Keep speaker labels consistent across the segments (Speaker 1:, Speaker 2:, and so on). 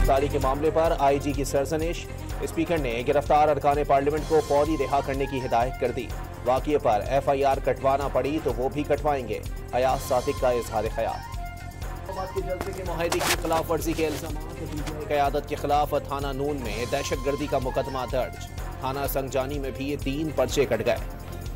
Speaker 1: गिरफ्तारी के मामले पर आईजी की सरजनिश। स्पीकर ने गिरफ्तार अरकान पार्लियामेंट को फौरी रिहा करने की हिदायत कर दी। वाक़ये पर FIR कटवाना पड़ी तो वो भी कटवाएंगे। अयाज सादिक का इजहार ख्याल। के जलसे के मुआहदे की खिलाफ वर्जी के इल्जाम, क़यादत के खिलाफ थाना नून में दहशतगर्दी का मुकदमा दर्ज। थाना संगजानी में भी 3 पर्चे कट गए।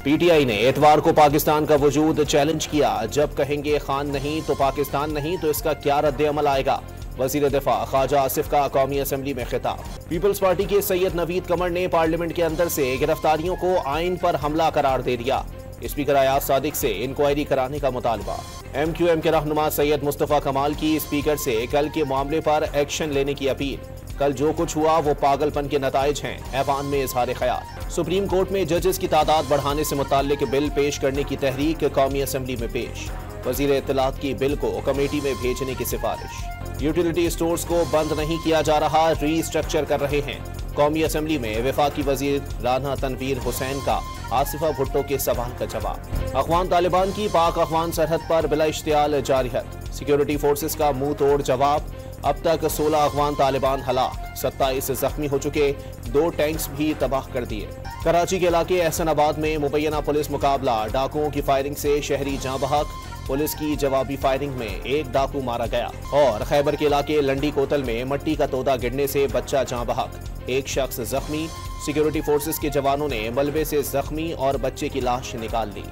Speaker 1: PTI ने एतवार को पाकिस्तान का वजूद चैलेंज किया। जब कहेंगे खान नहीं तो पाकिस्तान नहीं तो इसका क्या रद्द अमल आएगा। वज़ीर दिफा ख्वाजा आसिफ का कौमी असम्बली में खिताब। पीपल्स पार्टी के सैयद नवीद कमर ने पार्लियामेंट के अंदर से गिरफ्तारियों को आइन पर हमला करार दे दिया। स्पीकर अयाज सादिक से इंक्वायरी कराने का मुतालबा। MQM के रहनुमा सैयद मुस्तफ़ा कमाल की स्पीकर से कल के मामले पर एक्शन लेने की अपील। कल जो कुछ हुआ वो पागलपन के नताइज हैं। ऐवान में इजहार ख्याल। सुप्रीम कोर्ट में जजेस की तादाद बढ़ाने से मुताल्लिक बिल पेश करने की तहरीक कौमी असम्बली में पेश। वज़ीर इत्तलात की बिल को कमेटी में भेजने की सिफारिश। यूटिलिटी स्टोर्स को बंद नहीं किया जा रहा, रीस्ट्रक्चर कर रहे हैं। कौमी असम्बली में वफाकी वजीर राना तनवीर हुसैन का आसिफा भुट्टो के सवाल का जवाब। अफगान तालिबान की पाक अफगान सरहद पर बिला इश्तियाल जारियत। सिक्योरिटी फोर्सेस का मुंह तोड़ जवाब। अब तक 16 अफगान तालिबान हलाक, 27 जख्मी हो चुके, 2 टैंक्स भी तबाह कर दिए। कराची के इलाके एहसनाबाद में मुबैना पुलिस मुकाबला, डाकुओं की फायरिंग से शहरी जाँ बहक। पुलिस की जवाबी फायरिंग में 1 डाकू मारा गया। और खैबर के इलाके लंडी कोतल में मट्टी का तोदा गिरने से बच्चा जाँ बहक, 1 शख्स जख्मी। सिक्योरिटी फोर्सेस के जवानों ने मलबे से जख्मी और बच्चे की लाश निकाल ली।